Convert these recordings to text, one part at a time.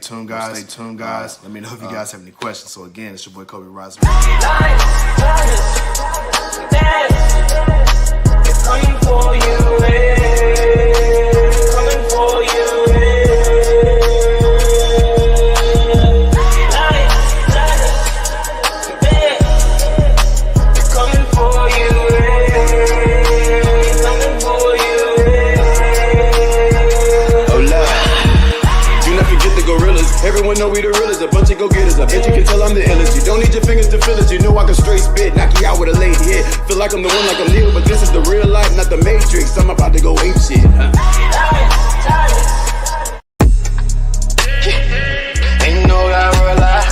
tuned, guys. Let me know if you guys have any questions. So again, it's your boy Cobe Rising. It's coming for you, coming for you, It's coming for you, coming for you, Oh Lord, do not forget the gorillas. Everyone know we the realest, a bunch of go-getters. I bet you can tell I'm the illest. You don't need your fingers to feel it. You know I can straight spit, knock you out with a lady hit. Feel like I'm the one, like I'm Leo, but this is the real life, not the Matrix. I'm about to go ape shit. Ain't no gotta roll like,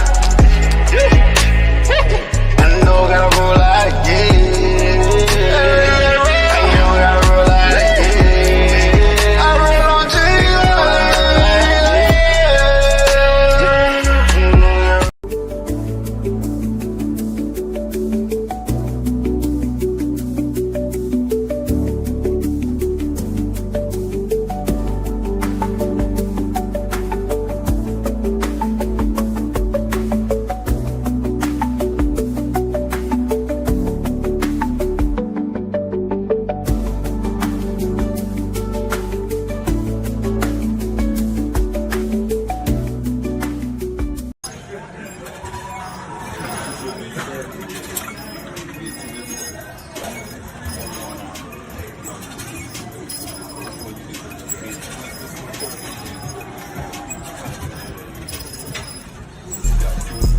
I know gotta roll like, yeah. I know gotta roll like, yeah. I roll on to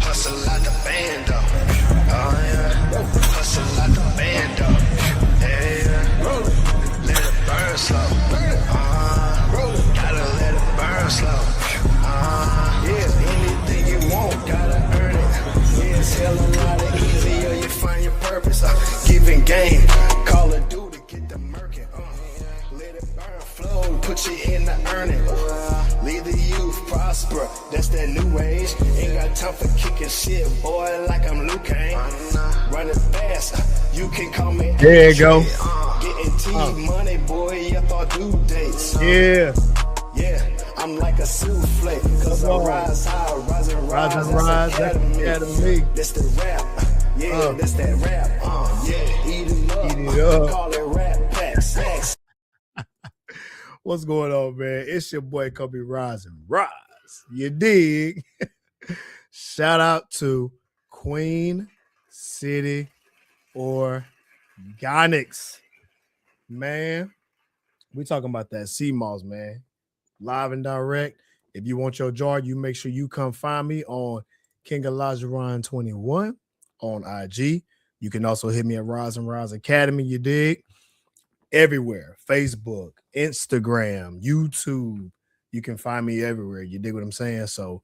hustle like the band up. Oh yeah, hustle like the band up. Yeah, let it burn slow. Gotta let it burn slow. Yeah, anything you want, gotta earn it. Yeah, it's hell a lot of easier. You find your purpose. Giving game, Call of Duty, get the murking. Let it burn flow, put you in the earning. Leave the youth prosper, that's that new age. Ain't got time for kicking shit, boy, like I'm Luke Kane. Running fast, you can call me. There you go. Getting T money, boy, I thought due dates. Yeah. Yeah, I'm like a souffle, cause I rise high, rise and rise. Rise, That's Academy. That's the rap. Yeah, that's that rap. Yeah, eat it up. Call it rap pack sex. What's going on, man? It's your boy Cobe Rising. Rise. You dig? Shout out to Queen City Organics. Man, we talking about that sea moss, man. Live and direct. If you want your jar, you make sure you come find me on King Alajuwan 21 on IG. You can also hit me at Rise and Rise Academy. You dig? Everywhere. Facebook, Instagram, YouTube. You can find me everywhere. You dig what I'm saying? So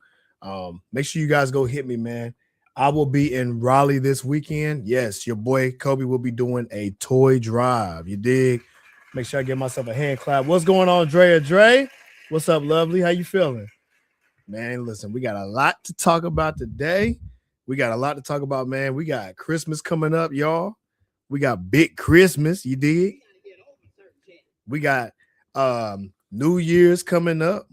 make sure you guys go hit me, man. I will be in Raleigh this weekend. Yes, your boy Cobe will be doing a toy drive. You dig? Make sure I give myself a hand clap. What's going on, Dre? What's up, lovely? How you feeling? Man, listen, we got a lot to talk about today. We got a lot to talk about, man. We got Christmas coming up, y'all. We got big Christmas, you dig? We got New Year's coming up.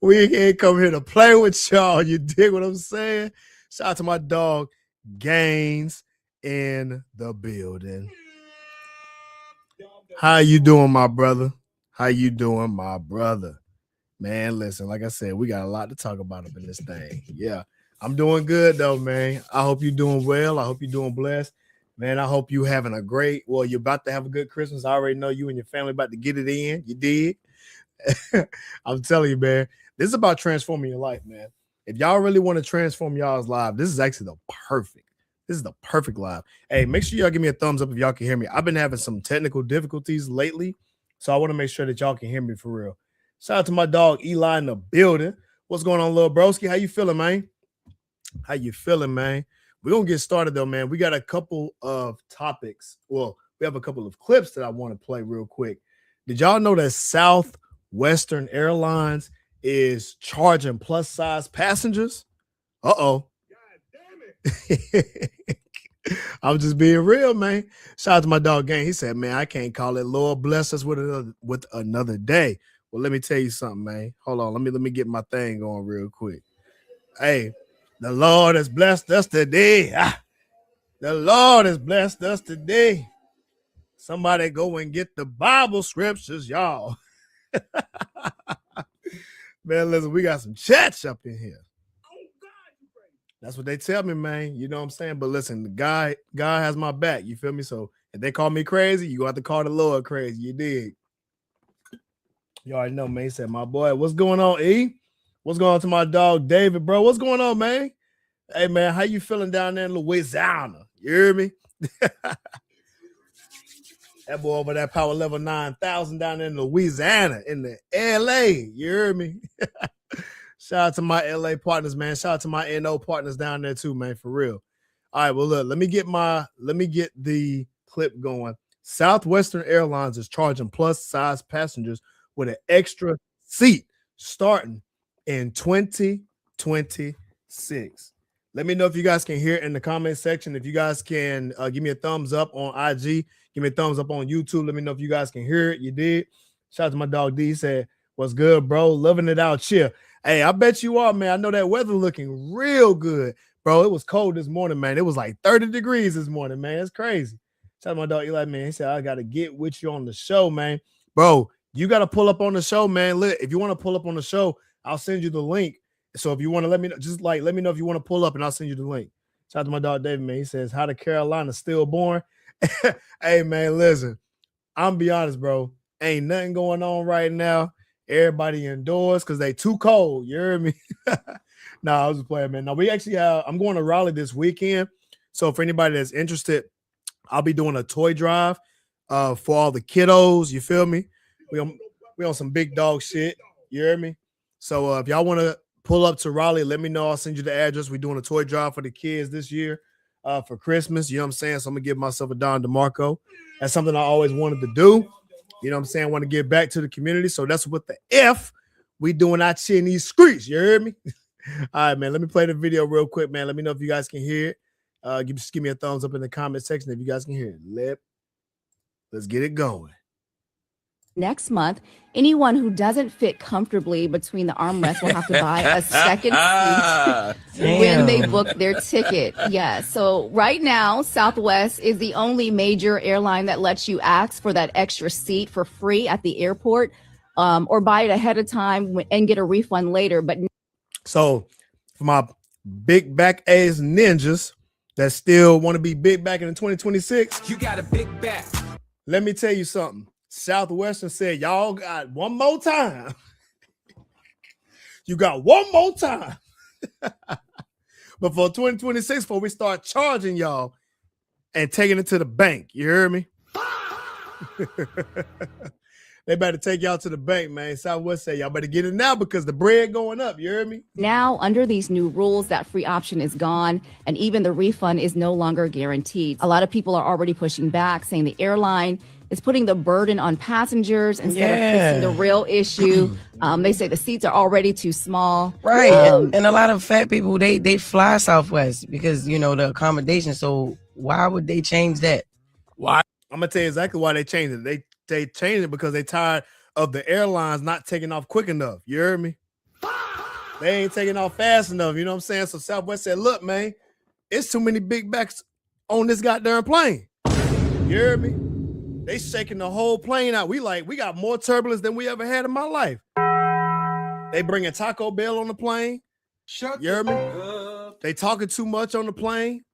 We ain't come here to play with y'all. You dig what I'm saying? Shout out to my dog Gaines in the building. How you doing, my brother? How you doing, my brother? Man, listen, like I said, we got a lot to talk about up in this thing. Yeah, I'm doing good, though, man. I hope you're doing well. I hope you're doing blessed. Man, I hope you having a great, well, you're about to have a good Christmas. I already know you and your family about to get it in. You dig? I'm telling you, man, this is about transforming your life, man. If y'all really want to transform y'all's life, this is actually the perfect live. Hey, make sure y'all give me a thumbs up if y'all can hear me. I've been having some technical difficulties lately, so I want to make sure that y'all can hear me for real. Shout out to my dog Eli in the building. What's going on, little broski? How you feeling, man? How you feeling, man? We're going to get started, though, man. We got a couple of topics. Well, we have a couple of clips that I want to play real quick. Did y'all know that Southwestern Airlines is charging plus-size passengers? Uh-oh. God damn it. I'm just being real, man. Shout out to my dog Gang. He said, man, I can't call it. Lord bless us with another day. Well, let me tell you something, man. Hold on. Let me get my thing going real quick. Hey, the Lord has blessed us today. The Lord has blessed us today. Somebody go and get the Bible scriptures, y'all. Man, listen, we got some chats up in here. That's what they tell me, man. You know what I'm saying? But listen, God has my back. You feel me? So if they call me crazy, you have to call the Lord crazy. You dig? You already know, man. He said, my boy, what's going on, E? What's going on to my dog, David, bro? What's going on, man? Hey, man, how you feeling down there in Louisiana? You hear me? That boy over that power level 9,000 down there in Louisiana, in the LA. You hear me? Shout out to my LA partners, man. Shout out to my NO partners down there too, man, for real. All right, well, look, let me get the clip going. Southwestern Airlines is charging plus size passengers with an extra seat starting in 2026. Let me know if you guys can hear it in the comment section. If you guys can give me a thumbs up on IG, give me a thumbs up on YouTube. Let me know if you guys can hear it. You did. Shout out to my dog D. He said, what's good, bro? Loving it out here. Hey, I bet you are, man. I know that weather looking real good, bro. It was cold this morning, man. It was like 30 degrees this morning, man. It's crazy. Shout out to my dog Eli, man. He said, I got to get with you on the show, man. Bro, you got to pull up on the show, man. Look, if you want to pull up on the show, I'll send you the link. So if you want to let me know, just like let me know if you want to pull up and I'll send you the link. Shout out to my dog David, man. He says, how the Carolina stillborn? Hey, man, listen. I'm be honest, bro. Ain't nothing going on right now. Everybody indoors because they too cold. You hear me? Nah, I was just playing, man. Now we actually I'm going to Raleigh this weekend. So for anybody that's interested, I'll be doing a toy drive for all the kiddos. You feel me? We on some big dog shit. You hear me? So if y'all want to pull up to Raleigh, let me know. I'll send you the address. We're doing a toy drive for the kids this year for Christmas. You know what I'm saying? So I'm going to give myself a Don DeMarco. That's something I always wanted to do. You know what I'm saying? I want to give back to the community. So that's what the F we doing out here in these streets. You heard me? All right, man. Let me play the video real quick, man. Let me know if you guys can hear it. Just give me a thumbs up in the comment section if you guys can hear it. Let's get it going. Next month, anyone who doesn't fit comfortably between the armrests will have to buy a second seat when they book their ticket. Yeah, so right now, Southwest is the only major airline that lets you ask for that extra seat for free at the airport or buy it ahead of time and get a refund later. But so for my big back ass ninjas that still want to be big back in 2026, you got a big back. Let me tell you something. Southwestern said, y'all got one more time. You got one more time. But for 2026, before we start charging y'all and taking it to the bank, you hear me? They better take y'all to the bank, man. Southwest say y'all better get it now because the bread going up. You hear me? now, under these new rules, that free option is gone, and even the refund is no longer guaranteed. A lot of people are already pushing back, saying the airline is putting the burden on passengers instead of fixing the real issue. They say the seats are already too small. Right. And a lot of fat people, they fly Southwest because, you know, the accommodation. So why would they change that? Why? I'm going to tell you exactly why they changed it. They changed it because they tired of the airlines not taking off quick enough. You heard me? They ain't taking off fast enough. You know what I'm saying? So Southwest said, look, man, it's too many big backs on this goddamn plane. You heard me? They shaking the whole plane out. We got more turbulence than we ever had in my life. They bringing Taco Bell on the plane. You hear me? They talking too much on the plane.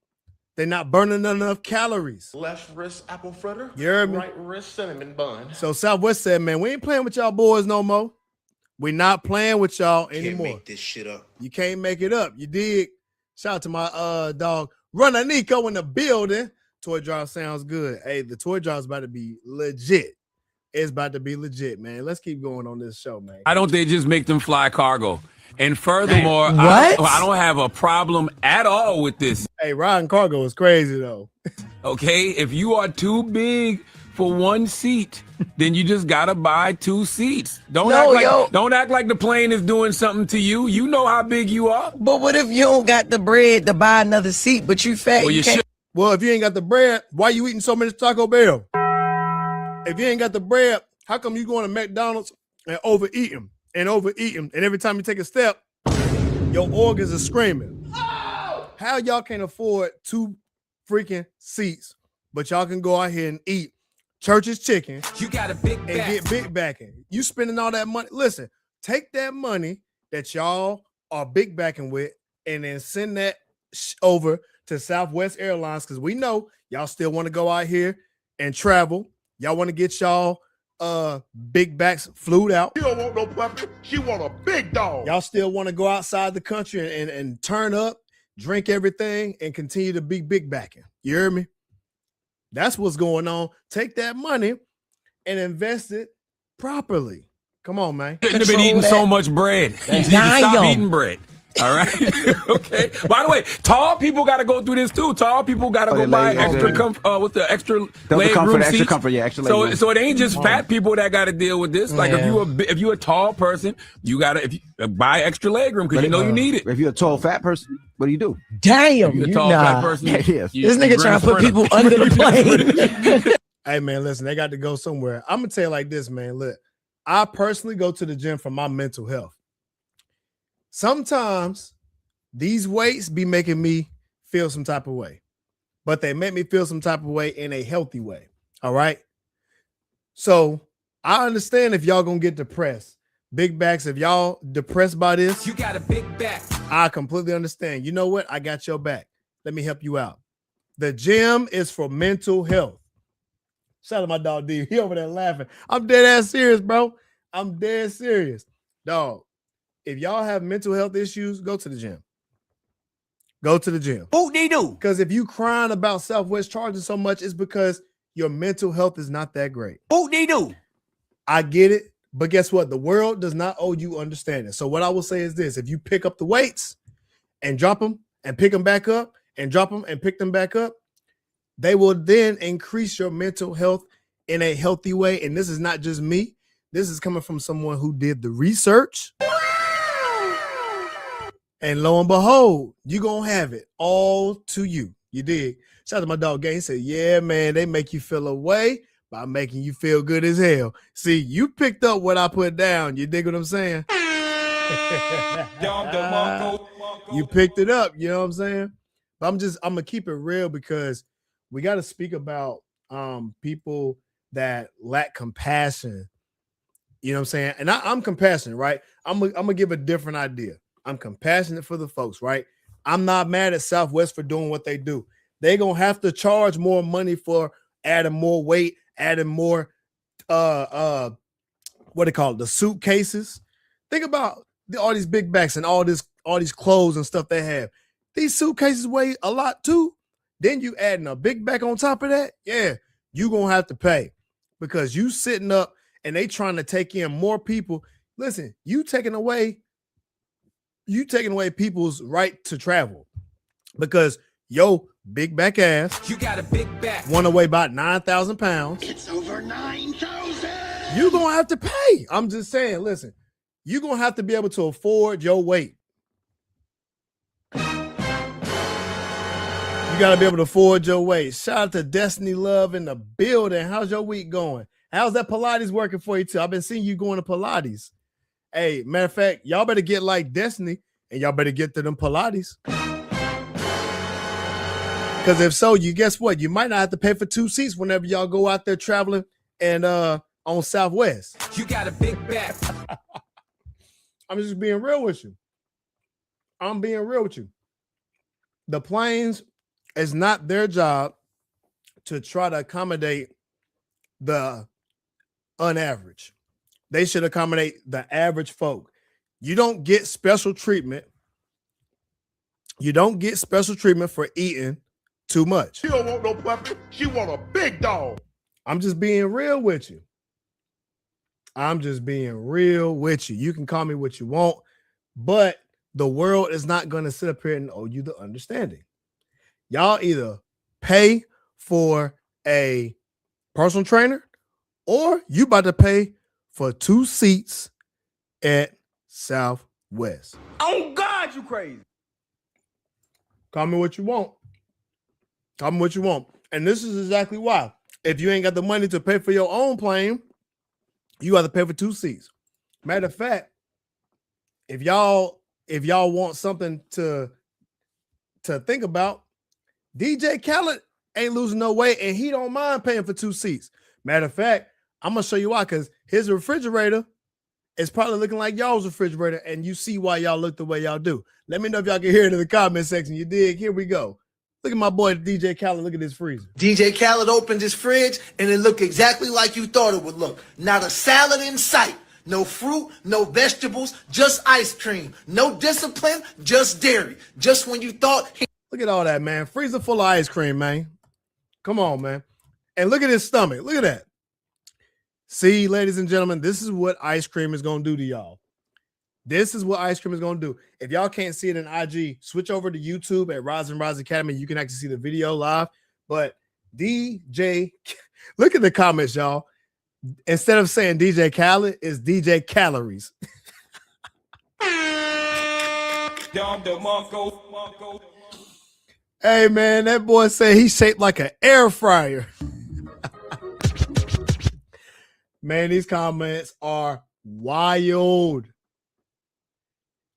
They not burning enough calories. Left wrist apple fritter. You heard me? Right wrist cinnamon bun. So Southwest said, man, we ain't playing with y'all boys no more. We not playing with y'all anymore. Can't make this shit up. You can't make it up. You dig? Shout out to my dog, Runner Nico in the building. Toy drive sounds good. Hey, the toy drive's about to be legit. It's about to be legit, man. Let's keep going on this show, man. Why don't they just make them fly cargo? And furthermore, I don't have a problem at all with this. Hey, riding cargo is crazy, though. Okay? If you are too big for one seat, then you just got to buy two seats. Don't act like the plane is doing something to you. You know how big you are. But what if you don't got the bread to buy another seat, but you fat? Well, you should. Well, if you ain't got the bread, why you eating so many Taco Bell? If you ain't got the bread, how come you going to McDonald's and overeating and overeating, and every time you take a step, your organs are screaming? Oh! How y'all can't afford 2 freaking seats, but y'all can go out here and eat Church's chicken? You got a big back and get big backing. You spending all that money. Listen, take that money that y'all are big backing with, and then send that over to Southwest Airlines, because we know y'all still want to go out here and travel. Y'all want to get y'all big backs flued out. She don't want no puppy. She want a big dog. Y'all still want to go outside the country and turn up, drink everything, and continue to be big backing. You hear me? That's what's going on. Take that money and invest it properly. Come on, man. You shouldn't have been eating so much bread. You need to stop eating bread. All right. Okay. By the way, tall people got to go through this too. Tall people got to go buy extra comfort with the extra leg room seats. Extra comfort, yeah, extra leg room. So it ain't just fat people that got to deal with this. Like if you a tall person, you got to buy extra leg room because you know you need it. If you're a tall fat person, what do you do? Damn, you're a tall fat person. Yes. This nigga trying to put people under the plane. Hey man, listen, they got to go somewhere. I'm gonna tell you like this, man. Look, I personally go to the gym for my mental health. Sometimes these weights be making me feel some type of way, but they make me feel some type of way in a healthy way. All right. So I understand if y'all gonna get depressed. Big backs, if y'all depressed by this, you got a big back. I completely understand. You know what? I got your back. Let me help you out. The gym is for mental health. Shout out to my dog D. He over there laughing. I'm dead ass serious, bro. I'm dead serious. Dog, if y'all have mental health issues, go to the gym. Go to the gym. What they do? Because if you crying about Southwest charging so much, it's because your mental health is not that great. What they do? I get it, but guess what? The world does not owe you understanding. So what I will say is this: if you pick up the weights and drop them and pick them back up and drop them and pick them back up, they will then increase your mental health in a healthy way. And this is not just me. This is coming from someone who did the research. And lo and behold, you're going to have it all to you. You dig? Shout out to my dog Gay. He said, yeah, man, they make you feel away by making you feel good as hell. See, you picked up what I put down. You dig what I'm saying? You picked it up. You know what I'm saying? But I'm going to keep it real because we got to speak about people that lack compassion. You know what I'm saying? And I'm compassionate, right? I'm going to give a different idea. I'm compassionate for the folks, right? I'm not mad at Southwest for doing what they do. They're going to have to charge more money for adding more weight, adding more, what they call it, the suitcases. Think about all these big backs and all these clothes and stuff they have. These suitcases weigh a lot too. Then you adding a big back on top of that. Yeah, you're going to have to pay because you sitting up and they trying to take in more people. Listen, you taking away people's right to travel because yo big back ass, you got a big back, want to weigh about 9,000 pounds. It's over 9,000. You're going to have to pay. I'm just saying, listen, you're going to have to be able to afford your weight. You got to be able to afford your weight. Shout out to Destiny Love in the building. How's your week going? How's that Pilates working for you too? I've been seeing you going to Pilates. Hey, matter of fact, y'all better get like Destiny and y'all better get to them Pilates. Because if so, you guess what? You might not have to pay for 2 seats whenever y'all go out there traveling and on Southwest. You got a big back. I'm just being real with you. I'm being real with you. The planes, it's not their job to try to accommodate the unaverage. They should accommodate the average folk. You don't get special treatment. You don't get special treatment for eating too much. She don't want no puppy. She want a big dog. I'm just being real with you. I'm just being real with you. You can call me what you want, but the world is not going to sit up here and owe you the understanding. Y'all either pay for a personal trainer or you about to pay for 2 seats at Southwest. Oh God, you crazy. Call me what you want. Call me what you want. And this is exactly why. If you ain't got the money to pay for your own plane, you got to pay for 2 seats. Matter of fact, if y'all want something to think about, DJ Khaled ain't losing no weight, and he don't mind paying for 2 seats. Matter of fact, I'm gonna show you why, because his refrigerator is probably looking like y'all's refrigerator, and you see why y'all look the way y'all do. Let me know if y'all can hear it in the comment section. You dig? Here we go. Look at my boy DJ Khaled. Look at this freezer. DJ Khaled opened his fridge and it looked exactly like you thought it would look. Not a salad in sight. No fruit, no vegetables, just ice cream. No discipline, just dairy. Just when you thought... Look at all that, man. Freezer full of ice cream, man. Come on, man. And look at his stomach. Look at that. See, ladies and gentlemen, this is what ice cream is going to do to y'all. This is what ice cream is going to do. If y'all can't see it in IG, switch over to YouTube at Rise and Rise Academy. You can actually see the video live. But DJ, look at the comments, y'all. Instead of saying DJ Khaled, it's DJ Calories. Hey, man, that boy said he's shaped like an air fryer. Man, these comments are wild.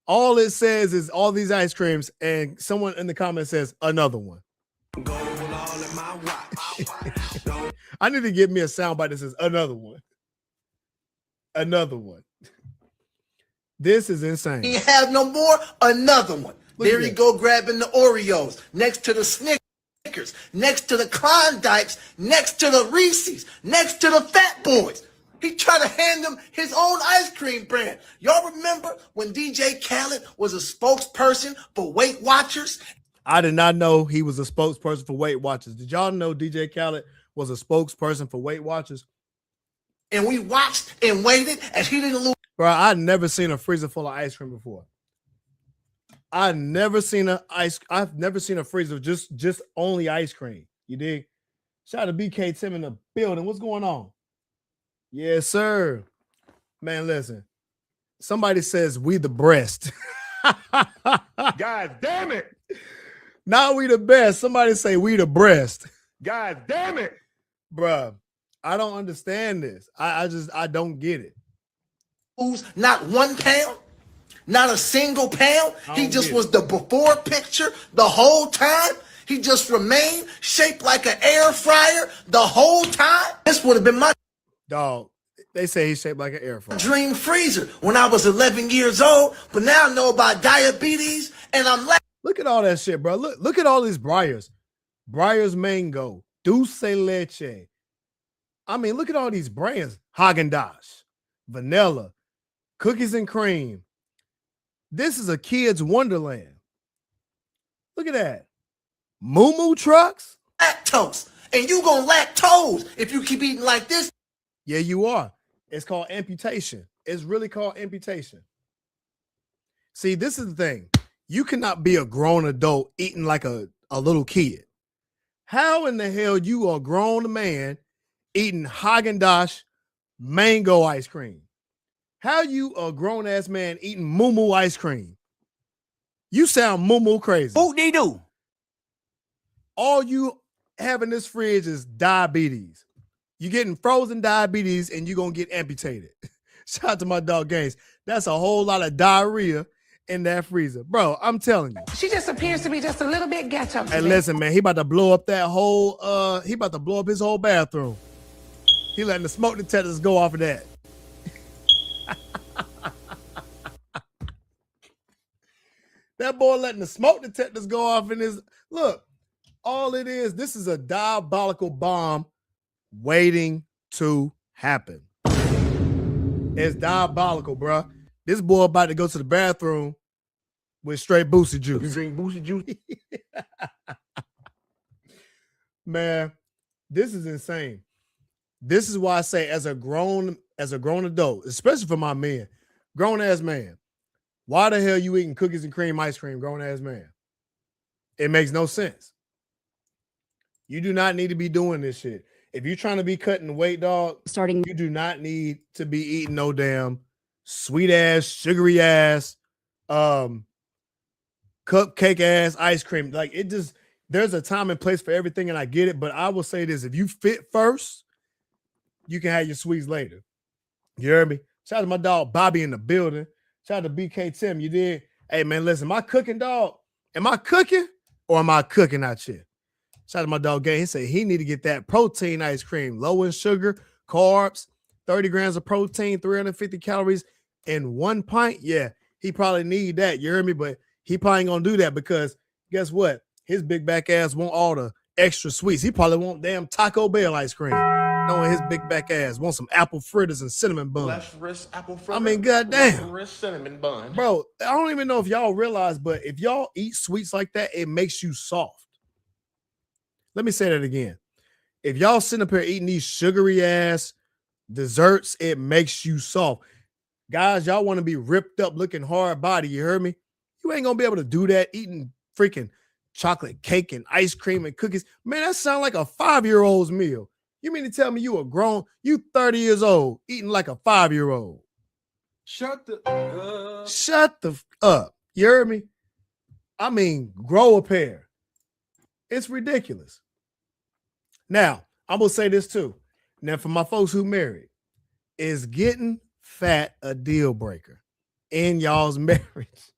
All it says is all these ice creams, and someone in the comments says another one. I need to get me a soundbite that says another one. Another one. This is insane. You have no more, another one. There you go, grabbing the Oreos, next to the Snickers, next to the Klondikes, next to the Reese's, next to the Fat Boys. He tried to hand them his own ice cream brand. Y'all remember when DJ Khaled was a spokesperson for Weight Watchers? I did not know he was a spokesperson for Weight Watchers. Did y'all know DJ Khaled was a spokesperson for Weight Watchers? And we watched and waited, and he didn't lose. Bro, I'd never seen a freezer full of ice cream before. I've never seen a freezer just only ice cream. You dig? Shout out to BK Tim in the building. What's going on? Yes, sir. Man, listen. Somebody says we the breast. God damn it. Not we the best. Somebody say we the breast. God damn it. Bruh, I don't understand this. I don't get it. Not 1 pound, not a single pound. He just was the before picture the whole time. He just remained shaped like an air fryer the whole time. This would have been my dog. They say he's shaped like an air fryer. Dream freezer when I was 11 years old, but now I know about diabetes and I'm like, look at all that shit, bro. Look at all these Breyers. Breyers Mango, Dulce Leche. I mean, look at all these brands. Haagen-Dazs, vanilla, cookies and cream. This is a kid's wonderland. Look at that. Moo Moo trucks. lactose. And you gonna lactose if you keep eating like this. Yeah, you are. It's called amputation. It's really called amputation. See, this is the thing. You cannot be a grown adult eating like a little kid. How in the hell you are a grown man eating Haagen-Dazs mango ice cream? How you a grown-ass man eating Moo Moo ice cream? You sound moo moo crazy. Whoop-de-doo. All you have in this fridge is diabetes. You're getting frozen diabetes and you're going to get amputated. Shout out to my dog Gaines. That's a whole lot of diarrhea in that freezer. Bro, I'm telling you. She just appears to be just a little bit ghetto. Hey, listen, man, he about to blow up that whole, he about to blow up his whole bathroom. He letting the smoke detectors go off of that. That boy letting the smoke detectors go off in his, look, all it is, this is a diabolical bomb waiting to happen. It's diabolical, bro. This boy about to go to the bathroom with straight Boosie juice. You drink Boosie juice? Man, this is insane. This is why I say as a grown adult, especially for my men, grown ass man, why the hell you eating cookies and cream ice cream, grown ass man? It makes no sense. You do not need to be doing this shit. If you're trying to be cutting weight, dog, you do not need to be eating no damn sweet ass, sugary ass, cupcake ass ice cream. Like it just, there's a time and place for everything, and I get it. But I will say this: if you fit first, you can have your sweets later. You heard me? Shout out to my dog Bobby in the building. Shout out to BK Tim. You did. Hey man, listen, am I cooking, dog? Am I cooking or am I cooking out here? Shout out to my dog Gay. He said he need to get that protein ice cream, low in sugar, carbs, 30 grams of protein, 350 calories, and 1 pint. Yeah, he probably need that. You heard me? But he probably ain't gonna do that because guess what? His big back ass want all the extra sweets. He probably want damn Taco Bell ice cream. Knowing his big back ass want some apple fritters and cinnamon buns. Left wrist apple fritter. I mean, goddamn. Right wrist cinnamon bun. Bro, I don't even know if y'all realize, but if y'all eat sweets like that, it makes you soft. Let me say that again. If y'all sitting up here eating these sugary ass desserts, it makes you soft. Guys, y'all want to be ripped up, looking hard body. You heard me? You ain't gonna be able to do that eating freaking chocolate cake and ice cream and cookies. Man, that sounds like a 5-year-old's meal. You mean to tell me you a grown, you 30 years old, eating like a 5-year-old? Shut the up. You heard me? I mean, grow a pair. It's ridiculous. Now, I'm going to say this too. Now, for my folks who married, is getting fat a deal breaker in y'all's marriage?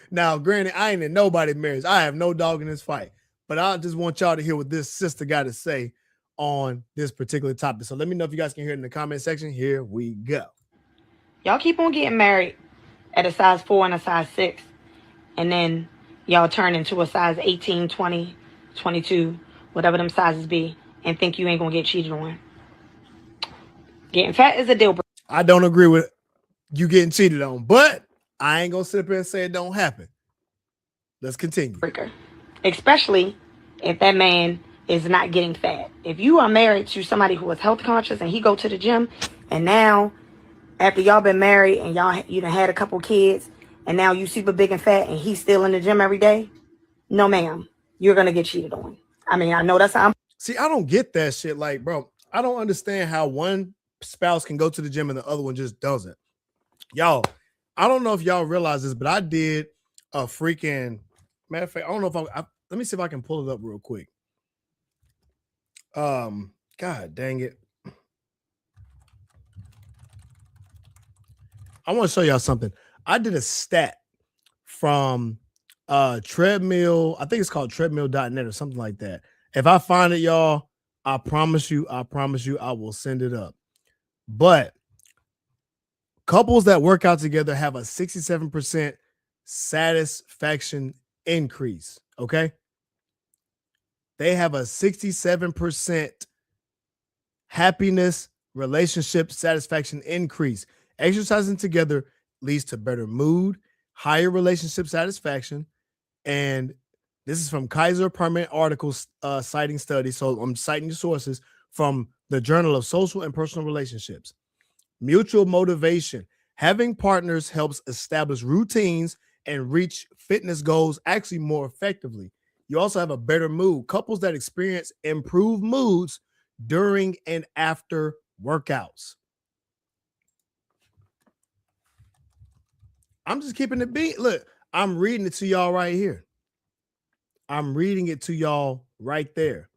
Now, granted, I ain't in nobody's marriage. I have no dog in this fight. But I just want y'all to hear what this sister got to say on this particular topic. So let me know if you guys can hear it in the comment section. Here we go. Y'all keep on getting married at a size 4 and a size 6. And then y'all turn into a size 18, 20, 22, whatever them sizes be, and think you ain't going to get cheated on. Getting fat is a deal breaker. I don't agree with you getting cheated on, but I ain't going to sit up here and say it don't happen. Let's continue. Especially if that man is not getting fat. If you are married to somebody who is health conscious and he go to the gym, and now after y'all been married and you done had a couple kids, and now you super big and fat and he's still in the gym every day, no ma'am, you're gonna get cheated on. I mean, I know that's how See, I don't get that shit. Like, bro, I don't understand how one spouse can go to the gym and the other one just doesn't. Y'all, I don't know if y'all realize this, but I did a freaking, matter of fact, I don't know if let me see if I can pull it up real quick. God dang it. I want to show y'all something. I did a stat from treadmill. I think it's called treadmill.net or something like that. If I find it, y'all, I promise you, I will send it up. But couples that work out together have a 67% satisfaction increase. Okay. They have a 67% happiness, relationship satisfaction increase. Exercising together leads to better mood, higher relationship satisfaction. And this is from Kaiser Permanent articles citing studies. So I'm citing the sources from the Journal of Social and Personal Relationships. Mutual motivation. Having partners helps establish routines and reach fitness goals actually more effectively. You also have a better mood. Couples that experience improved moods during and after workouts. I'm just keeping it beat. Look, I'm reading it to y'all right here. I'm reading it to y'all right there.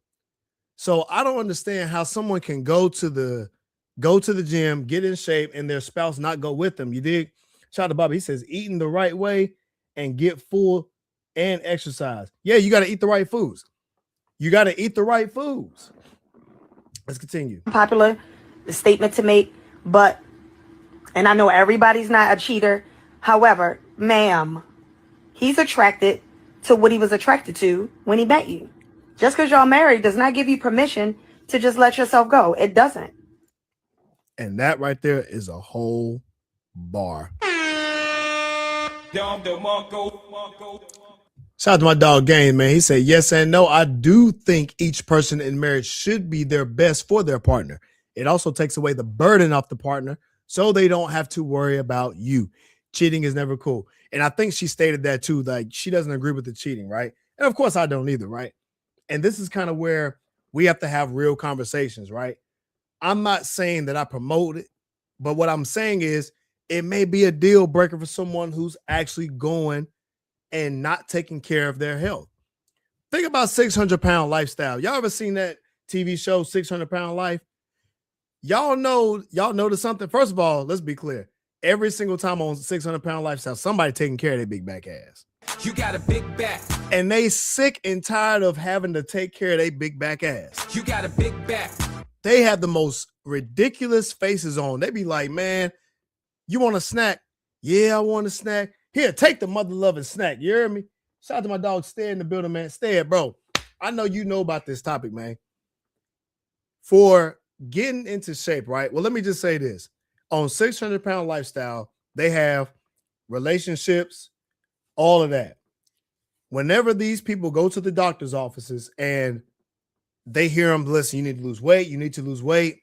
So I don't understand how someone can go to the gym, get in shape, and their spouse not go with them. You dig? Shout out to Bobby. He says eating the right way and get full and exercise. Yeah, you got to eat the right foods. You got to eat the right foods. Let's continue. Popular statement to make, and I know everybody's not a cheater. However, ma'am, he's attracted to what he was attracted to when he met you. Just because y'all married does not give you permission to just let yourself go. It doesn't. And that right there is a whole bar. Shout out to my dog Game, man. He said yes and no. I do think each person in marriage should be their best for their partner. It also takes away the burden off the partner so they don't have to worry about you. Cheating is never cool. And I think she stated that too. Like, she doesn't agree with the cheating, right? And of course I don't either, right? And this is kind of where we have to have real conversations, right? I'm not saying that I promote it, but what I'm saying is it may be a deal breaker for someone who's actually going and not taking care of their health. Think about 600-pound lifestyle. Y'all ever seen that TV show 600-Pound Life? Y'all notice something? First of all, let's be clear. Every single time on 600-Pound Lifestyle, somebody taking care of their big back ass. You got a big back. And they sick and tired of having to take care of their big back ass. You got a big back. They have the most ridiculous faces on. They be like, man, you want a snack? Yeah, I want a snack. Here, take the mother-loving snack. You hear me? Shout out to my dog, Stead in the building, man. Stead, bro. I know you know about this topic, man. For getting into shape, right? Well, let me just say this. On 600-Pound Lifestyle, they have relationships, all of that. Whenever these people go to the doctor's offices and they hear them, listen, you need to lose weight, you need to lose weight,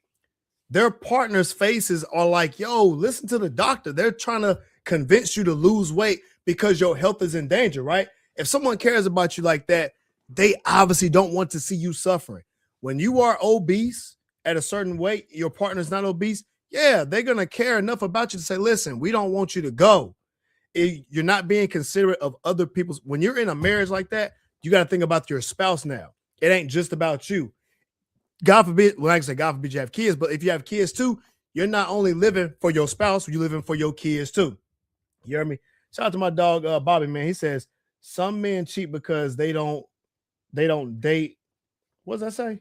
their partners' faces are like, yo, listen to the doctor. They're trying to convince you to lose weight because your health is in danger, right? If someone cares about you like that, they obviously don't want to see you suffering. When you are obese at a certain weight, your partner's not obese, yeah, they're going to care enough about you to say, listen, we don't want you to go. You're not being considerate of other people's. When you're in a marriage like that, you got to think about your spouse now. It ain't just about you. God forbid, well, like I said, God forbid you have kids, but if you have kids too, you're not only living for your spouse, you're living for your kids too. You hear me? Shout out to my dog, Bobby, man. He says, some men cheat because they don't date. What does that say?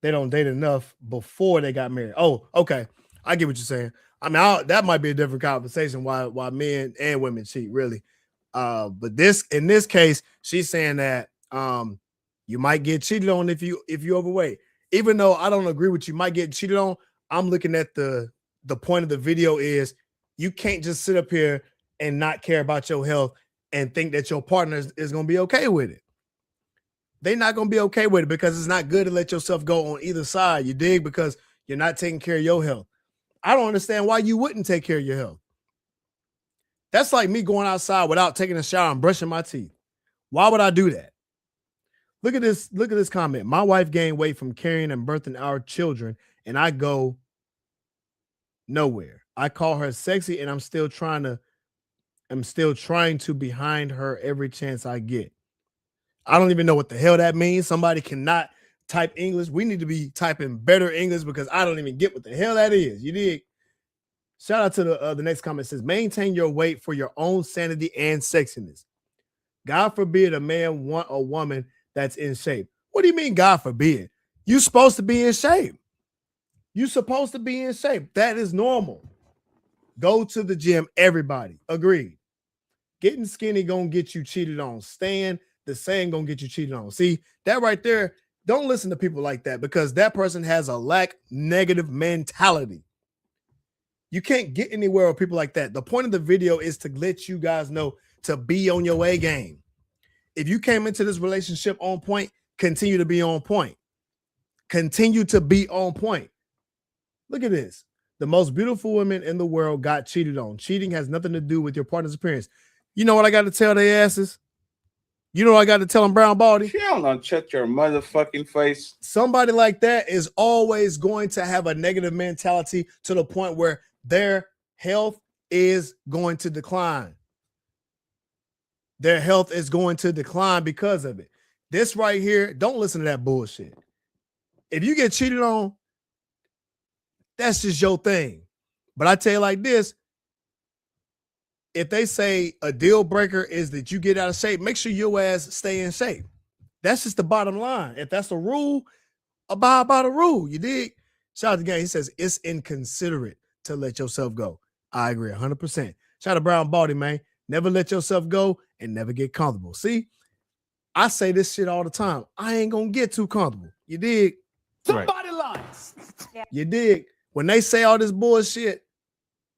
They don't date enough before they got married. Oh, okay. I get what you're saying. I mean, that might be a different conversation why men and women cheat, really. But in this case, she's saying that you might get cheated on if you overweight. Even though I don't agree with you might get cheated on, I'm looking at the point of the video is you can't just sit up here and not care about your health and think that your partner is going to be okay with it. They're not going to be okay with it because it's not good to let yourself go on either side. You dig? Because you're not taking care of your health. I don't understand why you wouldn't take care of your health. That's like me going outside without taking a shower and brushing my teeth. Why would I do that? Look at this comment. My wife gained weight from carrying and birthing our children, and I go nowhere. I call her sexy, and I'm still trying to behind her every chance I get. I don't even know what the hell that means. Somebody cannot type English. We need to be typing better English because I don't even get what the hell that is. You dig? Shout out to the next comment. It says, maintain your weight for your own sanity and sexiness. God forbid a man want a woman that's in shape. What do you mean, God forbid? You're supposed to be in shape. You're supposed to be in shape. That is normal. Go to the gym, everybody. Agreed. Getting skinny gonna get you cheated on. Staying the same gonna get you cheated on. See, that right there, don't listen to people like that because that person has a negative mentality. You can't get anywhere with people like that. The point of the video is to let you guys know to be on your A game. If you came into this relationship on point, continue to be on point. Continue to be on point. Look at this. The most beautiful women in the world got cheated on. Cheating has nothing to do with your partner's appearance. You know what I got to tell their asses? You know what I got to tell them, Brown Baldy? You don't shut your motherfucking face. Somebody like that is always going to have a negative mentality to the point where their health is going to decline. Their health is going to decline because of it. This right here, don't listen to that bullshit. If you get cheated on, that's just your thing. But I tell you like this, if they say a deal breaker is that you get out of shape, make sure your ass stay in shape. That's just the bottom line. If that's a rule, abide by the rule. You dig? Shout out to Gang. He says it's inconsiderate to let yourself go. I agree 100%. Shout out to Brown Baldy, man. Never let yourself go and never get comfortable. See, I say this shit all the time. I ain't gonna get too comfortable. You dig? Somebody lies. You dig? When they say all this bullshit,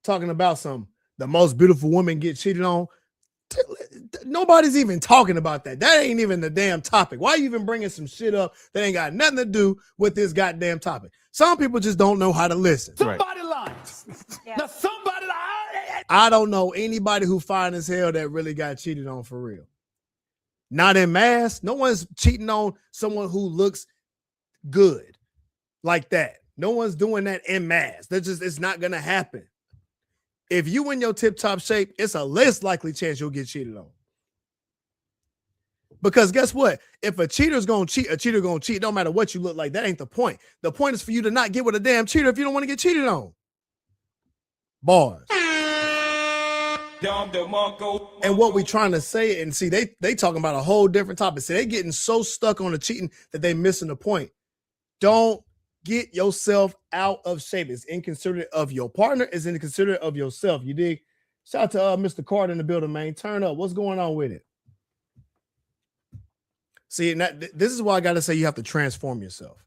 talking about the most beautiful woman get cheated on, nobody's even talking about that. That ain't even the damn topic. Why are you even bringing some shit up that ain't got nothing to do with this goddamn topic? Some people just don't know how to listen. Somebody lies. Now somebody lies. I don't know anybody who fine as hell that really got cheated on for real. Not in mass. No one's cheating on someone who looks good like that. No one's doing that en masse. It's not gonna happen. If you in your tip-top shape, it's a less likely chance you'll get cheated on. Because guess what? If a cheater's gonna cheat, a cheater gonna cheat. No matter what you look like. That ain't the point. The point is for you to not get with a damn cheater if you don't want to get cheated on. Bars. And what we trying to say, and see, they talking about a whole different topic. See, they getting so stuck on the cheating that they missing the point. Don't get yourself out of shape. It's inconsiderate of your partner. It's inconsiderate of yourself. You dig? Shout out to Mr. Carter in the building, man. Turn up. What's going on with it? See, this is why I got to say you have to transform yourself.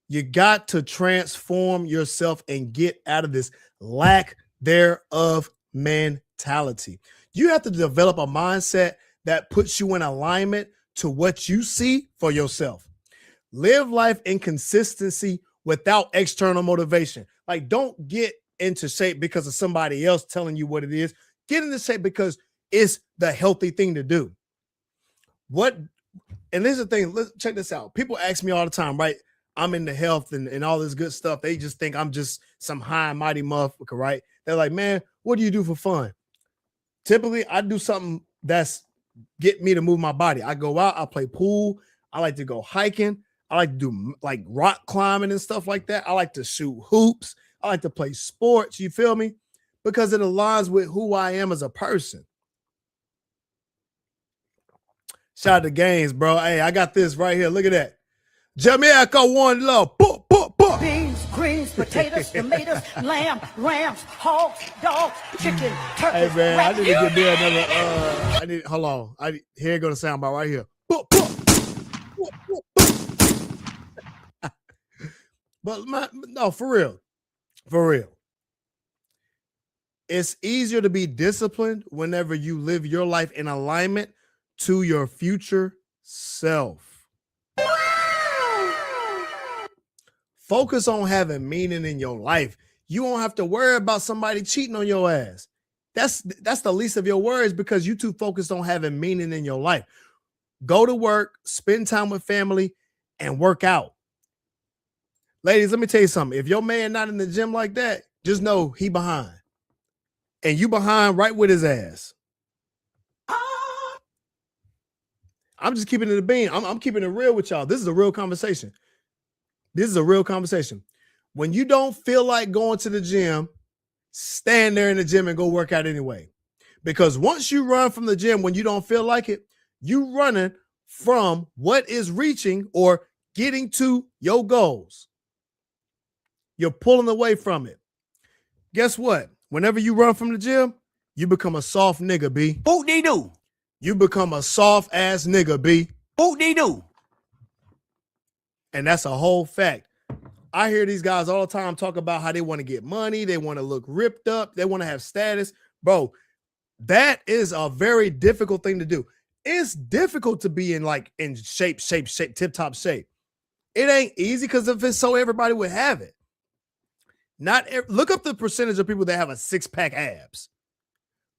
You got to transform yourself and get out of this lack thereof mentality. You have to develop a mindset that puts you in alignment to what you see for yourself. Live life in consistency without external motivation. Like, don't get into shape because of somebody else telling you what it is. Get into shape because it's the healthy thing to do. And this is the thing, let's check this out. People ask me all the time, right? I'm into health and all this good stuff. They just think I'm just some high and mighty motherfucker, right? They're like, man, what do you do for fun? Typically, I do something that's get me to move my body. I go out, I play pool. I like to go hiking. I like to do like rock climbing and stuff like that. I like to shoot hoops. I like to play sports. You feel me? Because it aligns with who I am as a person. Shout out to Gaines, bro. Hey, I got this right here. Look at that. Jamaica one love. Beans, greens, potatoes, tomatoes, lamb, rams, hogs, dogs, chicken, turkey. Hey man, I need to get there another. Hold on. Here go the sound bar right here. But no, for real. It's easier to be disciplined whenever you live your life in alignment to your future self. Focus on having meaning in your life. You won't have to worry about somebody cheating on your ass. That's the least of your worries because you too focused on having meaning in your life. Go to work, spend time with family, and work out. Ladies, let me tell you something. If your man not in the gym like that, just know he behind. And you behind right with his ass. I'm just keeping it a bean. I'm keeping it real with y'all. This is a real conversation. When you don't feel like going to the gym, stand there in the gym and go work out anyway. Because once you run from the gym when you don't feel like it, you running from what is reaching or getting to your goals. You're pulling away from it. Guess what? Whenever you run from the gym, you become a soft nigga, B. Boot-dee-doo. You become a soft ass nigga, B. Boot-dee-doo. And that's a whole fact. I hear these guys all the time talk about how they want to get money. They want to look ripped up. They want to have status. Bro, that is a very difficult thing to do. It's difficult to be in shape, tip-top shape. It ain't easy because if it's so, everybody would have it. Look up the percentage of people that have a six-pack abs.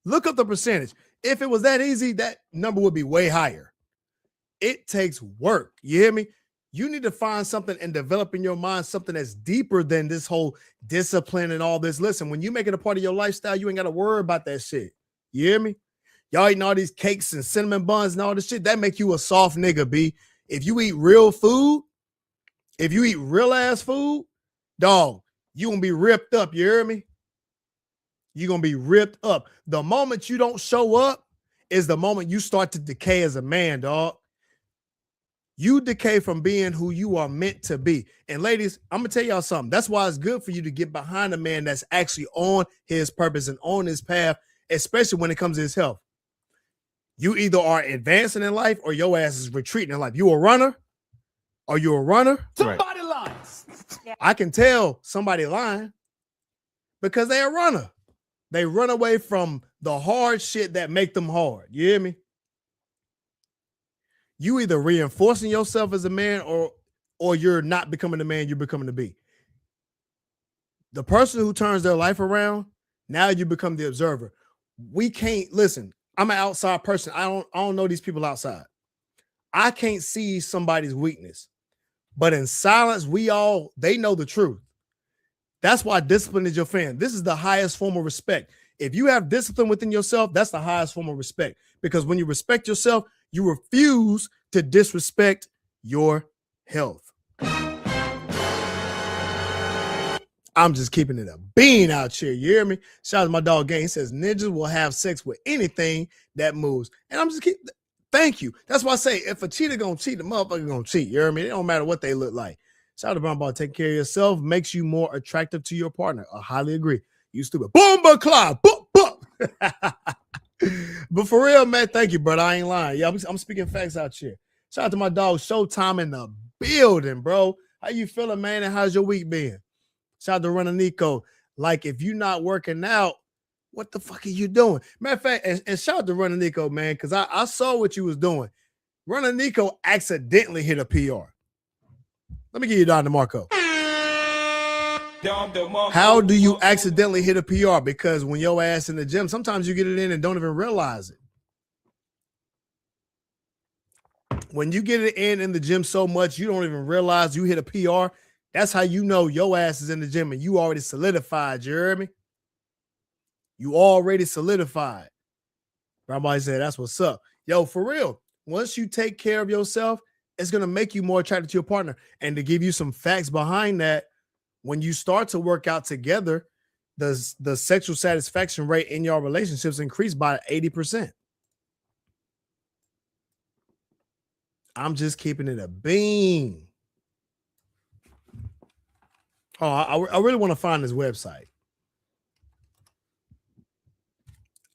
Look up the percentage. If it was that easy, that number would be way higher. It takes work. You hear me? You need to find something and develop in your mind something that's deeper than this whole discipline and all this. Listen, when you make it a part of your lifestyle, you ain't got to worry about that shit. You hear me? Y'all eating all these cakes and cinnamon buns and all this shit, that make you a soft nigga, B. If you eat real food, if you eat real ass food, dog, you gonna be ripped up. You hear me? You're gonna be ripped up. The moment you don't show up is the moment you start to decay as a man, dog. You decay from being who you are meant to be. And ladies, I'm gonna tell y'all something. That's why it's good for you to get behind a man that's actually on his purpose and on his path, especially when it comes to his health. You either are advancing in life or your ass is retreating in life. You a runner? Are you a runner? Somebody lies. I can tell somebody lying because they're a runner. They run away from the hard shit that make them hard. You hear me? You either reinforcing yourself as a man or you're not becoming the man you're becoming to be. The person who turns their life around, now you become the observer. We can't listen. I'm an outside person. I don't know these people outside. I can't see somebody's weakness. But in silence, they know the truth. That's why discipline is your friend. This is the highest form of respect. If you have discipline within yourself, that's the highest form of respect. Because when you respect yourself, You refuse to disrespect your health. I'm just keeping it a bean out here. You hear me? Shout out to my dog Gang. He says ninjas will have sex with anything that moves. And I'm just thank you. That's why I say if a cheater gonna cheat, the motherfucker gonna cheat. You hear me? It don't matter what they look like. Shout out to Brown Ball. Taking care of yourself makes you more attractive to your partner. I highly agree. You stupid. Bomba cloud. Boop, boop. But for real, man, thank you, brother. I ain't lying. Yeah, I'm speaking facts out here. Shout out to my dog Showtime in the building, bro. How you feeling, man? And how's your week been? Shout out to Runner Nico. Like, if you're not working out, what the fuck are you doing? Matter of fact, and shout out to Runner Nico, man, because I saw what you was doing. Runner Nico accidentally hit a PR. Let me give you Don DeMarco. How do you accidentally hit a PR? Because when your ass in the gym, sometimes you get it in and don't even realize it. When you get it in the gym so much, you don't even realize you hit a PR. That's how you know your ass is in the gym and you already solidified. You heard me? You already solidified. Somebody said, that's what's up. Yo, for real. Once you take care of yourself, it's going to make you more attracted to your partner. And to give you some facts behind that, when you start to work out together, the sexual satisfaction rate in your relationships increase by 80%. I'm just keeping it a bean. Oh, I really want to find this website.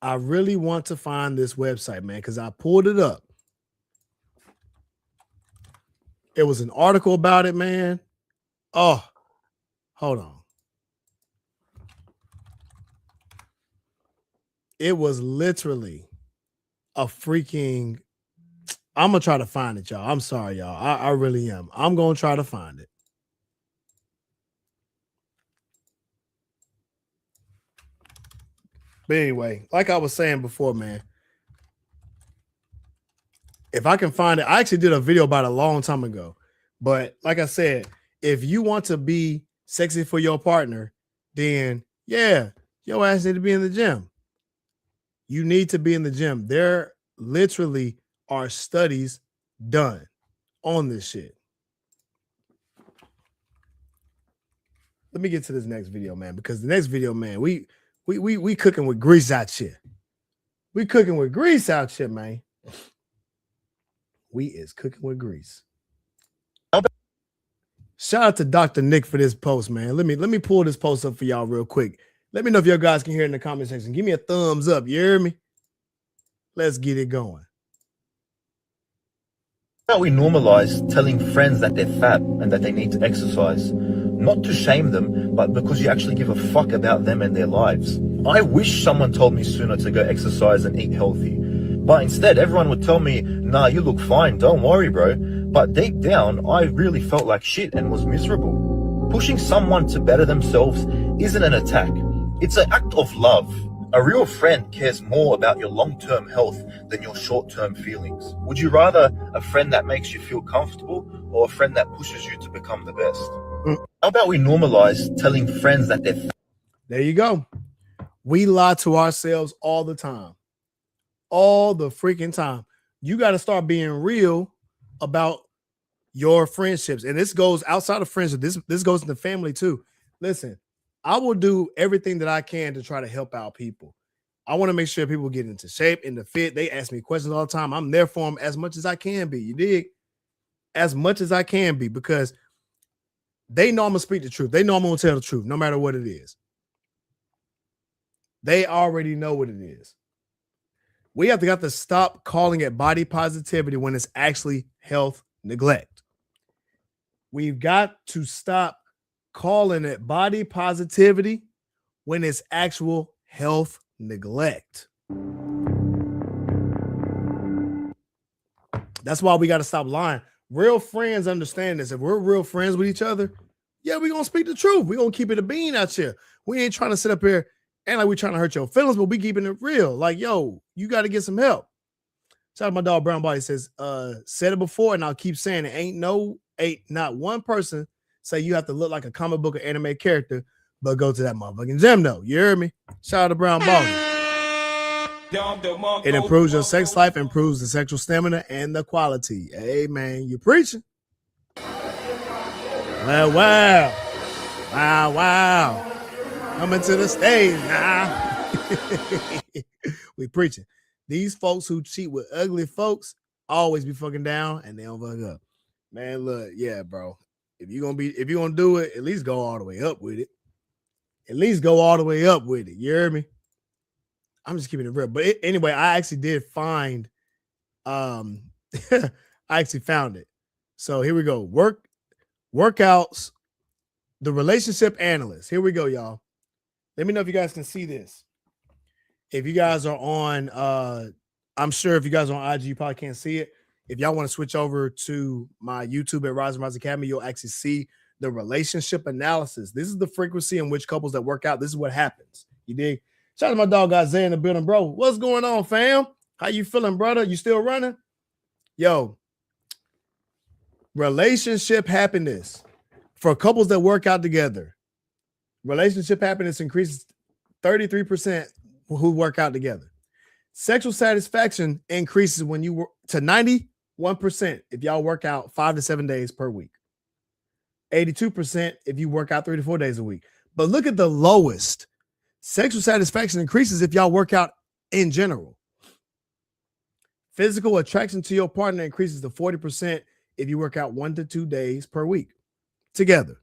I really want to find this website, man, because I pulled it up. It was an article about it, man. Oh, hold on. It was literally a freaking... I'm going to try to find it, y'all. I'm sorry, y'all. I really am. I'm going to try to find it. But anyway, like I was saying before, man, if I can find it, I actually did a video about it a long time ago. But like I said, if you want to be sexy for your partner, then yeah, your ass need to be in the gym. You need to be in the gym. There literally are studies done on this shit. Let me get to this next video, man, because the next video, man, we cooking with grease out here. We cooking with grease out here, man. We is cooking with grease. Shout out to Dr. Nick for this post, man. Let me pull this post up for y'all real quick. Let me know if y'all guys can hear it in the comment section. Give me a thumbs up. You hear me? Let's get it going. We normalize telling friends that they're fat and that they need to exercise, not to shame them, but because you actually give a fuck about them and their lives. I wish someone told me sooner to go exercise and eat healthy, but instead everyone would tell me, nah, you look fine, don't worry, bro. But deep down, I really felt like shit and was miserable. Pushing someone to better themselves isn't an attack. It's an act of love. A real friend cares more about your long-term health than your short-term feelings. Would you rather a friend that makes you feel comfortable or a friend that pushes you to become the best? How about we normalize telling friends that they're fat? There you go. We lie to ourselves all the time. All the freaking time. You got to start being real about your friendships. And this goes outside of friendship. This goes into family too. Listen, I will do everything that I can to try to help out people. I want to make sure people get into shape, into fit. They ask me questions all the time. I'm there for them as much as I can be. You dig? As much as I can be, because they know I'm going to speak the truth. They know I'm going to tell the truth, no matter what it is. They already know what it is. We have to stop calling it body positivity when it's actually health neglect. We've got to stop calling it body positivity when it's actual health neglect. That's why we got to stop lying. Real friends understand this. If we're real friends with each other, yeah, we're going to speak the truth. We're going to keep it a bean out here. We ain't trying to sit up here and like we're trying to hurt your feelings, but we keeping it real. Like, yo, you got to get some help. Shout out to my dog Brown Body. Says, said it before and I'll keep saying it. Ain't not one person say you have to look like a comic book or anime character, but go to that motherfucking gym though. You hear me? Shout out to Brown Body. It improves your sex life, improves the sexual stamina and the quality. Hey, man, you preaching. Well, wow. Wow, wow. Coming to the stage now. We preaching. These folks who cheat with ugly folks always be fucking down and they don't fuck up. Man, look, yeah, bro. If you're gonna do it, at least go all the way up with it. At least go all the way up with it. You hear me? I'm just keeping it real. But anyway, I actually did find I actually found it. So here we go. Workouts, the relationship analyst. Here we go, y'all. Let me know if you guys can see this. If you guys are on I'm sure if you guys are on IG, you probably can't see it. If y'all want to switch over to my YouTube at Rise and Rise Academy, you'll actually see the relationship analysis. This is the frequency in which couples that work out, this is what happens. You dig? Shout out to my dog Isaiah in the building, bro. What's going on, fam? How you feeling, brother? You still running? Yo, relationship happiness for couples that work out together. Relationship happiness increases 33% who work out together. Sexual satisfaction increases when you work to 91% if y'all work out 5 to 7 days per week. 82% if you work out 3 to 4 days a week. But look at the lowest. Sexual satisfaction increases if y'all work out in general. Physical attraction to your partner increases to 40% if you work out 1 to 2 days per week together.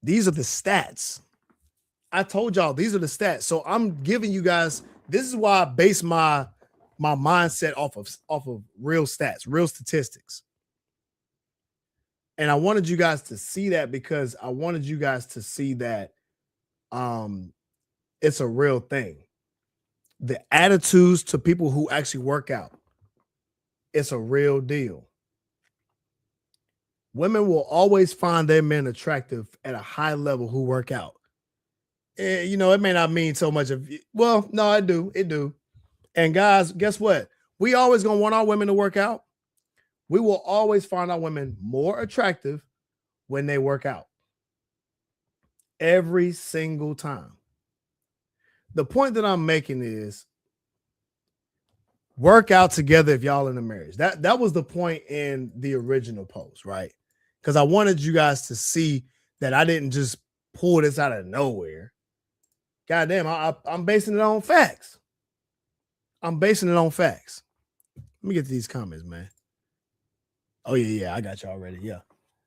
These are the stats. I told y'all these are the stats. So I'm giving you guys, this is why I base my mindset off of real stats, real statistics. And I wanted you guys to see that because I wanted you guys to see that it's a real thing. The attitudes to people who actually work out, it's a real deal. Women will always find their men attractive at a high level who work out. And, you know, it may not mean so much of, well, no, it do. And guys, guess what? We always gonna want our women to work out. We will always find our women more attractive when they work out. Every single time. The point that I'm making is work out together if y'all in a marriage. That was the point in the original post, right? Because I wanted you guys to see that I didn't just pull this out of nowhere. Goddamn, I'm basing it on facts. I'm basing it on facts. Let me get to these comments, man. Oh, yeah, I got you already. Yeah.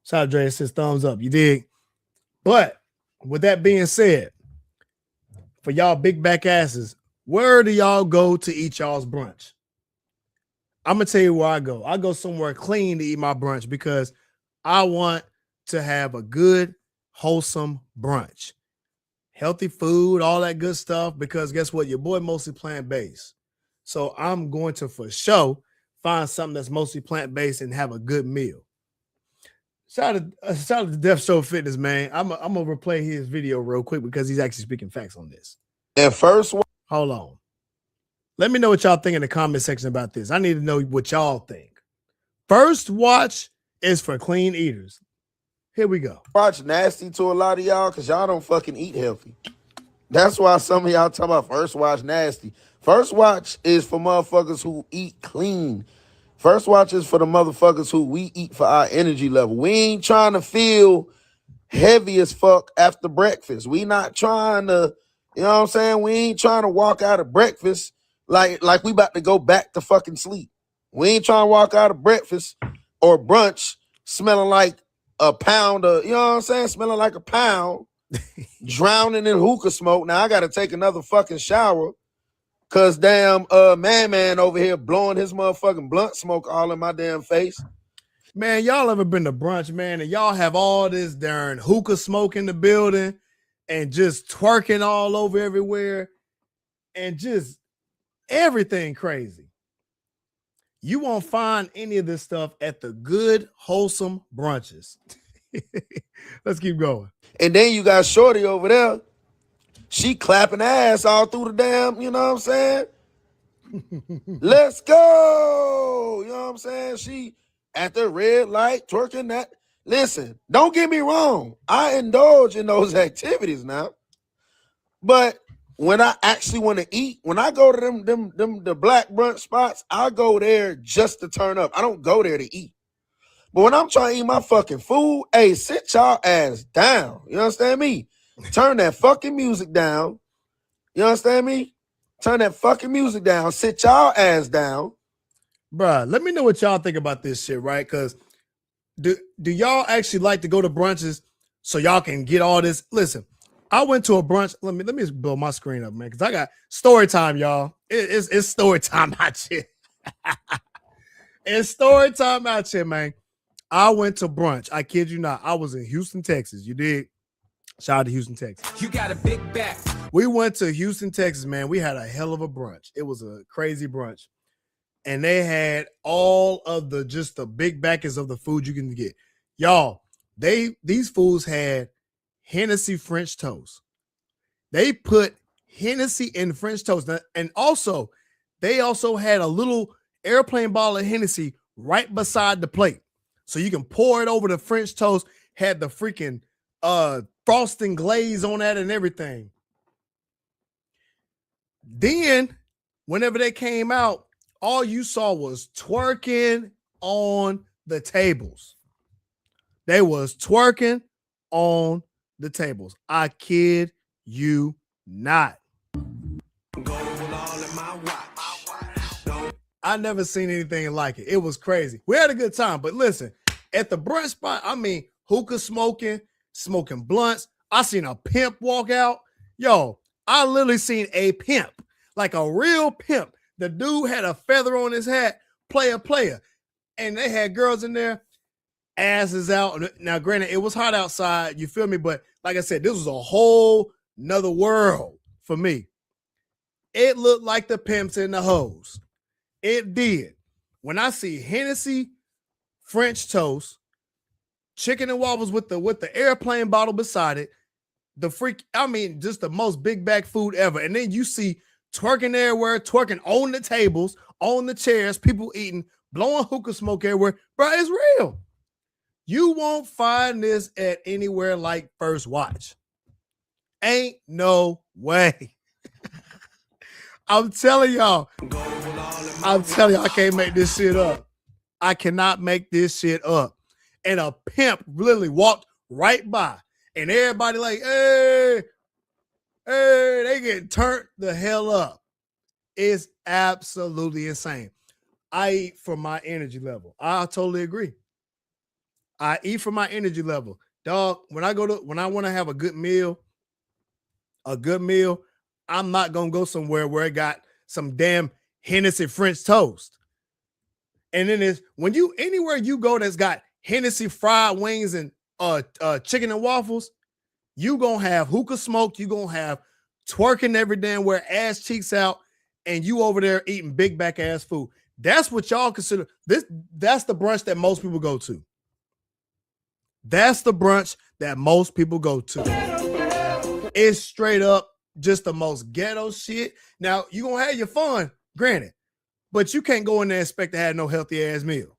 Shout out Dre, says thumbs up. You dig? But with that being said, for y'all big back asses, where do y'all go to eat y'all's brunch? I'm going to tell you where I go. I go somewhere clean to eat my brunch because I want to have a good, wholesome brunch. Healthy food, all that good stuff, because guess what? Your boy mostly plant-based. So I'm going to, for sure, find something that's mostly plant-based and have a good meal. Shout out to Death Show Fitness, man. I'm going to replay his video real quick because he's actually speaking facts on this. And first one. Hold on. Let me know what y'all think in the comment section about this. I need to know what y'all think. First watch is for clean eaters. Here we go. Watch nasty to a lot of y'all because y'all don't fucking eat healthy. That's why some of y'all talk about first watch nasty. First watch is for motherfuckers who eat clean. First watch is for the motherfuckers who we eat for our energy level. We ain't trying to feel heavy as fuck after breakfast. We not trying to, you know what I'm saying? We ain't trying to walk out of breakfast like we about to go back to fucking sleep. We ain't trying to walk out of breakfast or brunch smelling like a pound of, you know what I'm saying? Smelling like a pound, drowning in hookah smoke. Now I got to take another fucking shower because damn man over here blowing his motherfucking blunt smoke all in my damn face. Man, y'all ever been to brunch, man, and y'all have all this darn hookah smoke in the building and just twerking all over everywhere and just everything crazy. You won't find any of this stuff at the good, wholesome brunches. Let's keep going. And then you got Shorty over there. She clapping ass all through the damn, you know what I'm saying? Let's go. You know what I'm saying? She at the red light twerking that. Listen, don't get me wrong. I indulge in those activities now. But when I actually want to eat, when I go to the black brunch spots, I go there just to turn up. I don't go there to eat. But when I'm trying to eat my fucking food, hey, sit y'all ass down. You understand me? Turn that fucking music down. You understand me? Turn that fucking music down. Sit y'all ass down. Bruh, let me know what y'all think about this shit, right? Because do y'all actually like to go to brunches so y'all can get all this? Listen, I went to a brunch. Let me blow my screen up, man, because I got story time, y'all. It's story time out here. It's story time out here, man. I went to brunch. I kid you not. I was in Houston, Texas. You did. Shout out to Houston, Texas. You got a big back. We went to Houston, Texas, man. We had a hell of a brunch. It was a crazy brunch. And they had all of the big backers of the food you can get. Y'all, these fools had Hennessy French toast. They put Hennessy in French toast. And also, they also had a little airplane bottle of Hennessy right beside the plate. So you can pour it over the French toast, had the freaking frosting glaze on that and everything. Then, whenever they came out, all you saw was twerking on the tables. They was twerking on the tables. I kid you not. I never seen anything like it. It was crazy. We had a good time, but listen, at the brunch spot, I mean, hookah smoking blunts. I seen a pimp walk out. Yo, I literally seen a pimp, like a real pimp. The dude had a feather on his hat, player. And they had girls in there, asses out. Now, granted, it was hot outside, you feel me? But like I said, this was a whole nother world for me. It looked like the pimps and the hoes. It did. When I see Hennessy French toast, chicken and waffles with the airplane bottle beside it, just the most big bag food ever. And then you see twerking everywhere, twerking on the tables, on the chairs, people eating, blowing hookah smoke everywhere. Bro, it's real. You won't find this at anywhere like First Watch. Ain't no way. I'm telling y'all, I can't make this shit up. I cannot make this shit up. And a pimp literally walked right by, and everybody like, hey, they get turned the hell up. It's absolutely insane. I eat for my energy level. I totally agree. I eat for my energy level. Dog, when I want to have a good meal, I'm not going to go somewhere where it got some damn Hennessy French toast. And then anywhere you go that's got Hennessy fried wings and chicken and waffles, you going to have hookah smoke, you going to have twerking every damn where, ass cheeks out, and you over there eating big back ass food. That's what y'all consider this. That's the brunch that most people go to. That's the brunch that most people go to. It's straight up just the most ghetto shit. Now, you're going to have your fun, granted, but you can't go in there and expect to have no healthy ass meal.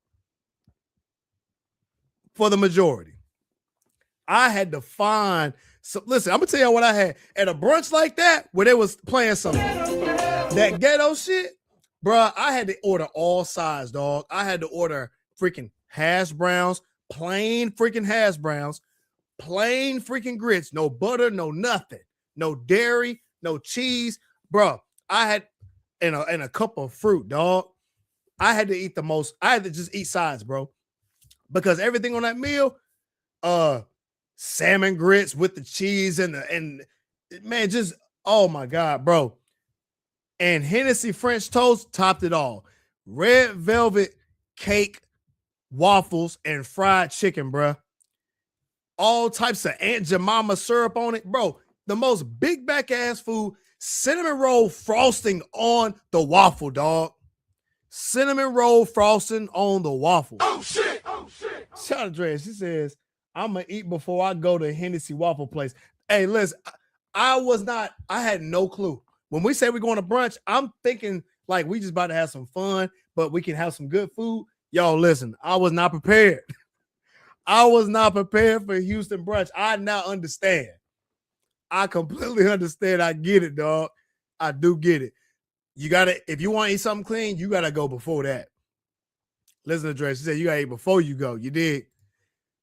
For the majority. I had to find some. Listen, I'm going to tell you what I had. At a brunch like that, where they was playing some that ghetto shit, bro, I had to order all sides, dog. I had to order freaking hash browns, plain freaking hash browns, plain freaking grits, no butter, no nothing. No dairy, no cheese. Bro, I had and a cup of fruit, dog. I had to eat the most. I had to just eat sides, bro. Because everything on that meal, salmon grits with the cheese and man, just oh my God, bro. And Hennessy French toast topped it all. Red velvet cake, waffles, and fried chicken, bro. All types of Aunt Jemima syrup on it, bro. The most big back ass food, cinnamon roll frosting on the waffle, dog. Cinnamon roll frosting on the waffle. Oh shit! Shout out to Dre. She says, I'm going to eat before I go to Hennessy Waffle Place. Hey, listen, I had no clue. When we say we're going to brunch, I'm thinking like we just about to have some fun, but we can have some good food. Y'all, listen, I was not prepared. I was not prepared for Houston brunch. I now understand. I completely understand. I get it, dog. I do get it. You gotta, if you want to eat something clean, you gotta go before that. Listen to Dre. She said you gotta eat before you go. You dig?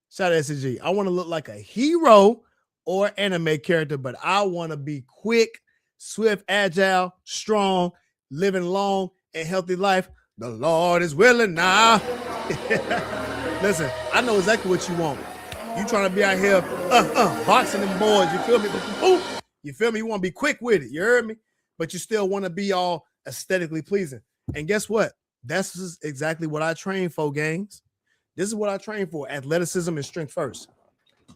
Shout out to SCG. I want to look like a hero or anime character, but I want to be quick, swift, agile, strong, living long and healthy life. The Lord is willing now. Listen, I know exactly what you want. You trying to be out here boxing them boys. You feel me? You feel me? You want to be quick with it. You heard me? But you still want to be all aesthetically pleasing. And guess what? That's exactly what I train for, gangs. This is what I train for. Athleticism and strength first.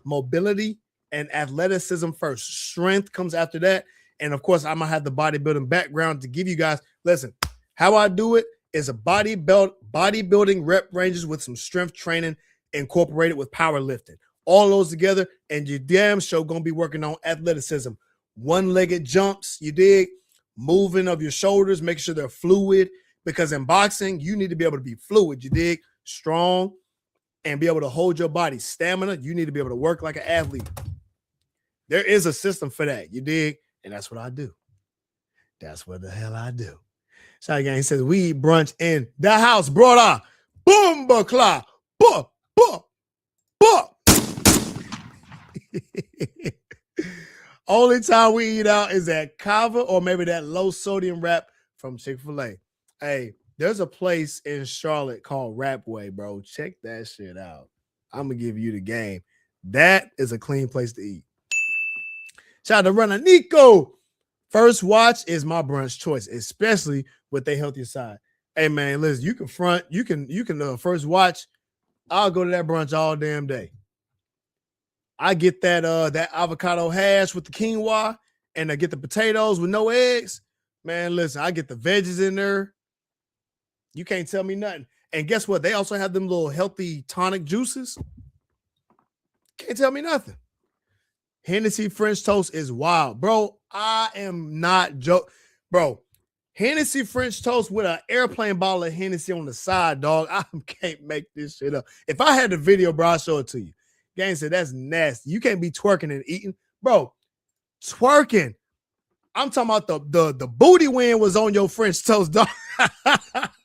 Mobility and athleticism first. Strength comes after that. And of course, I'm going to have the bodybuilding background to give you guys. Listen, how I do it is a bodybuilding rep ranges with some strength training incorporated with powerlifting. All those together, and your damn show going to be working on athleticism. One-legged jumps, you dig? Moving of your shoulders, make sure they're fluid. Because in boxing, you need to be able to be fluid, you dig? Strong, and be able to hold your body. Stamina, you need to be able to work like an athlete. There is a system for that, you dig? And that's what I do. That's what the hell I do. Shot Gang says, we eat brunch in the house, brother. Boom, bakla. Boom, boom, boom. Only time we eat out is at Kava or maybe that low sodium wrap from Chick-fil-A. Hey, there's a place in Charlotte called Rapway, bro. Check that shit out. I'm going to give you the game. That is a clean place to eat. Shout out to Runner Nico. First Watch is my brunch choice, especially with their healthier side. Hey, man, listen, you can First Watch. I'll go to that brunch all damn day. I get that avocado hash with the quinoa, and I get the potatoes with no eggs. Man, listen, I get the veggies in there. You can't tell me nothing. And guess what? They also have them little healthy tonic juices. Can't tell me nothing. Hennessy French toast is wild. Bro, I am not joking. Bro, Hennessy French toast with an airplane bottle of Hennessy on the side, dog. I can't make this shit up. If I had the video, bro, I'll show it to you. Gang said, that's nasty. You can't be twerking and eating. Bro, twerking. I'm talking about the booty wind was on your French toast, dog.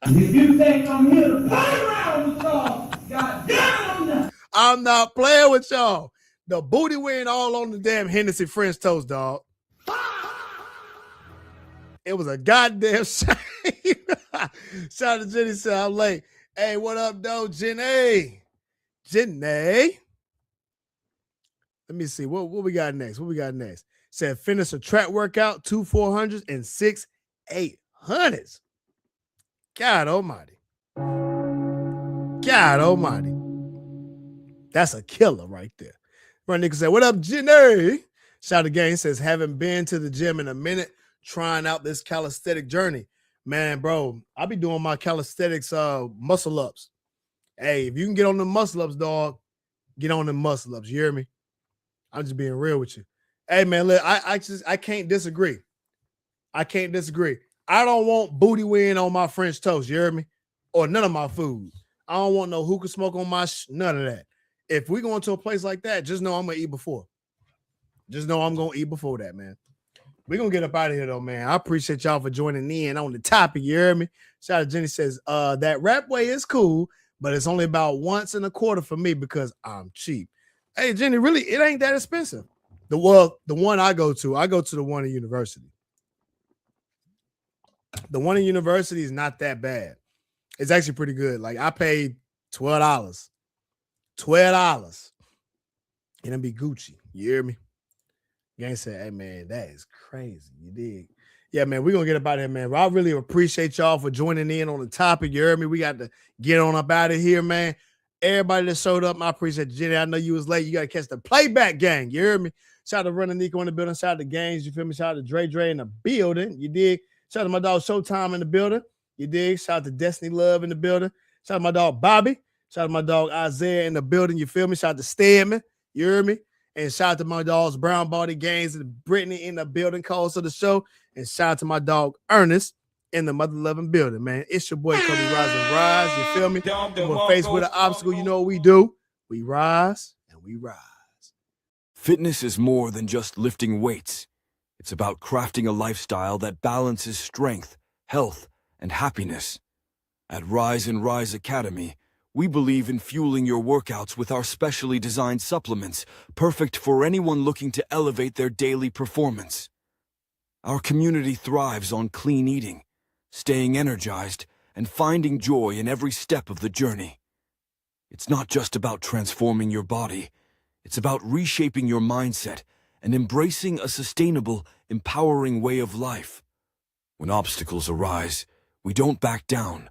If you think I'm here to play around with y'all, goddamn, I'm not playing with y'all. The booty wind all on the damn Hennessy French toast, dog. It was a goddamn shame. Shout out to Jenny, said I'm late. Hey, what up, though, Jenny? Jenny. Let me see. What we got next? What we got next? Said finish a track workout, 2 400s and 6 800s. God almighty. God almighty. That's a killer right there. Run nigga said, what up, Jenny? Shout out again. Says, haven't been to the gym in a minute, trying out this calisthenic journey. Man, bro, I be doing my calisthenics muscle ups. Hey, if you can get on the muscle ups, dog, get on the muscle ups. You hear me? I'm just being real with you. Hey, man, look, I can't disagree. I can't disagree. I don't want booty wind on my French toast. You hear me? Or none of my food. I don't want no hookah smoke on my none of that. If we go into a place like that, just know I'm going to eat before. Just know I'm going to eat before that, man. We're going to get up out of here, though, man. I appreciate y'all for joining in on the topic. You hear me? Shout out to Jenny says, that rap way is cool, but it's only about once in a quarter for me because I'm cheap. Hey, Jenny, really, it ain't that expensive. The one I go to the one in university. The one in university is not that bad. It's actually pretty good. Like, I paid $12. $12. And it'll be Gucci. You hear me? Gang said, hey, man, that is crazy. You dig? Yeah, man, we're going to get up out of here, man. I really appreciate y'all for joining in on the topic. You heard me? We got to get on up out of here, man. Everybody that showed up, I appreciate you, Jenny. I know you was late. You got to catch the playback gang. You heard me? Shout out to Running Nico in the building. Shout out to Gangs. You feel me? Shout out to Dre in the building. You dig? Shout out to my dog Showtime in the building. You dig? Shout out to Destiny Love in the building. Shout out to my dog Bobby. Shout out to my dog Isaiah in the building. You feel me? Shout out to Stedman. You heard me? And shout out to my dogs Brown Body Gangs and Brittany in the building, calls of the show. And shout out to my dog Ernest in the mother loving building, man. It's your boy Cobe Rise and Rise. You feel me? When we're faced with an obstacle, you know what we do? We rise and we rise. Fitness is more than just lifting weights. It's about crafting a lifestyle that balances strength, health, and happiness. At Rise and Rise Academy, we believe in fueling your workouts with our specially designed supplements, perfect for anyone looking to elevate their daily performance. Our community thrives on clean eating, staying energized, and finding joy in every step of the journey. It's not just about transforming your body, it's about reshaping your mindset and embracing a sustainable, empowering way of life. When obstacles arise, we don't back down.